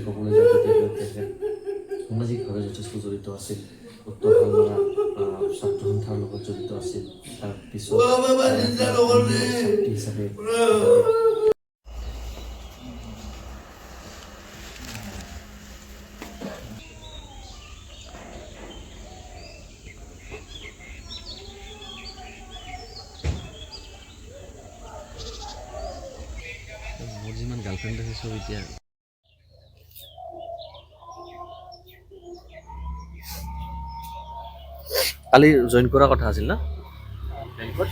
ক'বলৈ যাওঁ তেতিয়াহ'লে তেখেত সামাজিকভাৱে যথেষ্ট জড়িত আছিল উত্তৰ হালমাৰা ছাত্ৰ সন্থাৰ লগত জড়িত আছিল তাৰপিছত ছাত্ৰী হিচাপে মোৰ যিমান গাৰ্লফ্ৰেণ্ড আছে চব এতিয়া কালি জইন কৰাৰ কথা আছিল না বেংকত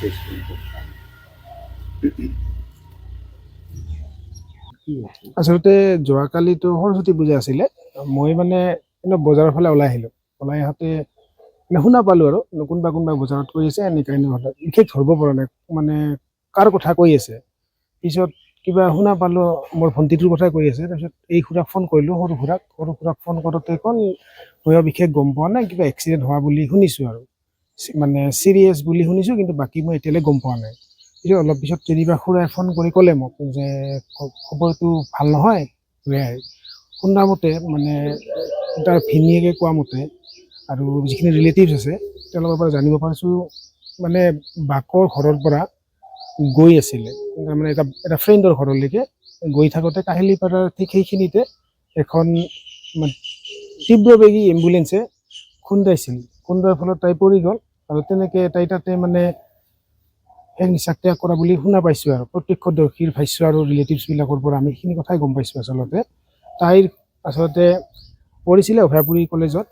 আচলতে যোৱাকালিতো সৰস্বতী পূজা আছিলে মই মানে বজাৰৰ ফালে ওলাই আহিলোঁ ওলাই আহোঁতে শুনা পালোঁ আৰু কোনোবা বজাৰত কৈ আছে এনেকুৱা বিশেষ ধৰিব পৰা নাই মানে কাৰ কথা কৈ আছে পিছত কিবা শুনা পালোঁ মোৰ ভণ্টিটোৰ কথাই কৈ আছে তাৰপিছত এই খুৰাক ফোন কৰিলোঁ সৰু খুৰাক ফোন কৰোঁতে ক'ল মই বিশেষ গম পোৱা নাই কিবা এক্সিডেণ্ট হোৱা বুলি শুনিছোঁ আৰু মানে চিৰিয়াছ বুলি শুনিছোঁ কিন্তু বাকী মই এতিয়ালৈ গম পোৱা নাই পিছত অলপ পিছত কেতিয়াবা খুৰাই ফোন কৰি ক'লে মোক যে খবৰটো ভাল নহয় শুনা মতে মানে তাৰ ভিনীয়েকে কোৱা মতে আৰু যিখিনি ৰিলেটিভছ আছে তেওঁলোকৰ পৰা জানিব পাৰিছোঁ মানে বাকৰ ঘৰৰ পৰা গৈ আছিলে তাৰমানে এটা ফ্ৰেণ্ডৰ ঘৰলৈকে গৈ থাকোঁতে কাহিলীপাৰাৰ ঠিক সেইখিনিতে এখন তীব্ৰবেগী এম্বুলেঞ্চে খুন্দাইছিল খুন্দাৰ ফলত তাই পৰি গ'ল আৰু তেনেকৈ তাই তাতে মানে নিচাক ত্যাগ কৰা বুলি শুনা পাইছোঁ আৰু প্ৰত্যক্ষদৰ্শীৰ ভাষ্য আৰু ৰিলেটিভছবিলাকৰ পৰা আমি সেইখিনি কথাই গম পাইছোঁ আচলতে তাইৰ আচলতে পঢ়িছিলে অভয়াপুৰী কলেজত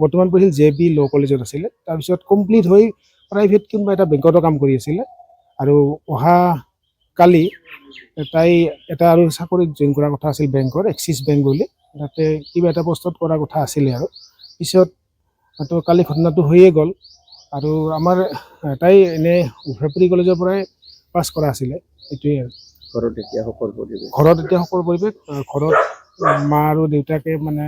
বৰ্তমান পঢ়িছিল JB ল' কলেজত আছিলে তাৰপিছত কমপ্লিট হৈ প্ৰাইভেট কোনোবা এটা বেংকতো কাম কৰি আছিলে আৰু অহা কালি তাই এটা আৰু চাকৰিত জইন কৰাৰ কথা আছিল বেংকৰ এক্সিছ বেংক বুলি তাতে কিবা এটা পষ্টত কৰাৰ কথা আছিলে আৰু পিছত তো কালি ঘটনাটো হৈয়ে গ'ল আৰু আমাৰ তাই এনে অভয়াপুৰী কলেজৰ পৰাই পাছ কৰা আছিলে এইটোৱে আৰু ঘৰত এতিয়া সকলো পৰিৱেশ ঘৰত মা আৰু দেউতাকে মানে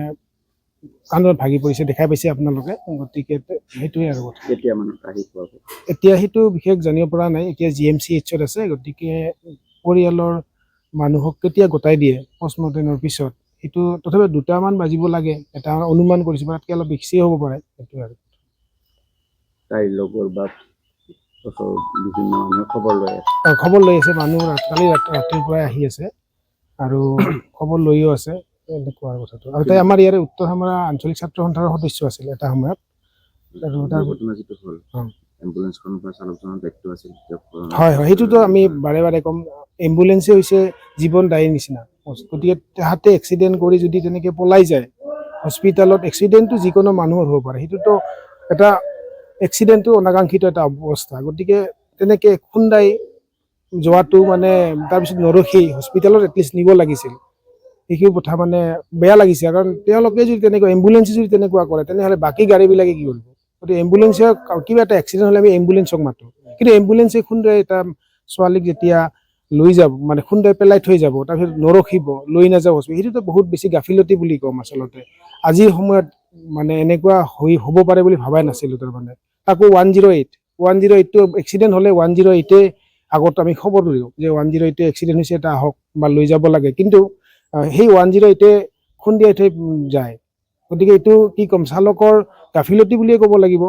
কান্দত ভাগি পৰিছে দেখাই পাইছে আপোনালোকে গতিকে সেইটোৱে আৰু কথা এতিয়া সেইটো বিশেষ জানিব পৰা নাই এতিয়া GMCHত আছে গতিকে পৰিয়ালৰ মানুহক কেতিয়া গোটাই দিয়ে পষ্টমৰ্টেমৰ পিছত সেইটো তথাপি 2টামান বাজিব লাগে এটা অনুমান কৰিছোঁ তাতকৈ অলপ বেছিয়ে হ'ব পাৰে সেইটোৱে আৰু তাইৰ লগৰ বা বিভিন্ন মানুহে খবৰ লৈ আছে মানুহ কালি ৰাতিৰ পৰাই আহি আছে আৰু খবৰ লৈও আছে এনেকুৱা কথাটো আৰু তাই আমাৰ ইয়াৰে উত্তৰ হামৰা আঞ্চলিক ছাত্ৰ সন্থাৰ সদস্য আছিল এটা সময়ত আৰু তাৰ ঘটনা যিটো হ'ল এম্বুলেঞ্চখনৰ পৰা চালকজনৰ দায়িত্ব আছিল হয় সেইটোতো আমি বাৰে বাৰে ক'ম এম্বুলেঞ্চে হৈছে জীৱন দায়ীৰ নিচিনা গতিকে তাহাঁতে এক্সিডেণ্ট কৰি যদি তেনেকৈ পলাই যায় হস্পিটেলত এক্সিডেণ্টটো যিকোনো মানুহৰ হ'ব পাৰে সেইটোতো এটা এক্সিডেণ্টটো অনাকাংক্ষিত এটা অৱস্থা গতিকে তেনেকৈ খুন্দাই যোৱাটো মানে তাৰপিছত নৰখি হস্পিটেলত এটলিষ্ট নিব লাগিছিল সেইখিনি কথা মানে বেয়া লাগিছে কাৰণ তেওঁলোকে যদি তেনেকুৱা এম্বুলেঞ্চে যদি তেনেকুৱা কৰে তেনেহ'লে বাকী গাড়ীবিলাকে কি কৰিব গতিকে এম্বুলেঞ্চে কিবা এটা এক্সিডেণ্ট হ'লে আমি এম্বুলেঞ্চক মাতোঁ কিন্তু এম্বুলেঞ্চে খুন্দাই এটা ছোৱালীক যেতিয়া লৈ যাব মানে খুন্দাই পেলাই থৈ যাব তাৰপিছত নৰখিব লৈ নাযাব সেইটোতো বহুত বেছি গাফিলতি বুলি ক'ম আচলতে আজিৰ সময়ত মানে এনেকুৱা হ'ব পাৰে বুলি ভবাই নাছিলোঁ তাৰমানে তাকো 108টো এক্সিডেণ্ট হ'লে 108এ আগত আমি খবৰ দিওঁ যে 108 এক্সিডেণ্ট হৈছে এটা আহক বা লৈ যাব লাগে কিন্তু সেই 108এ খুন্দিয়াই থৈ যায় গতিকে এইটো কি ক'ম চালকৰ গাফিলতি বুলিয়ে ক'ব লাগিব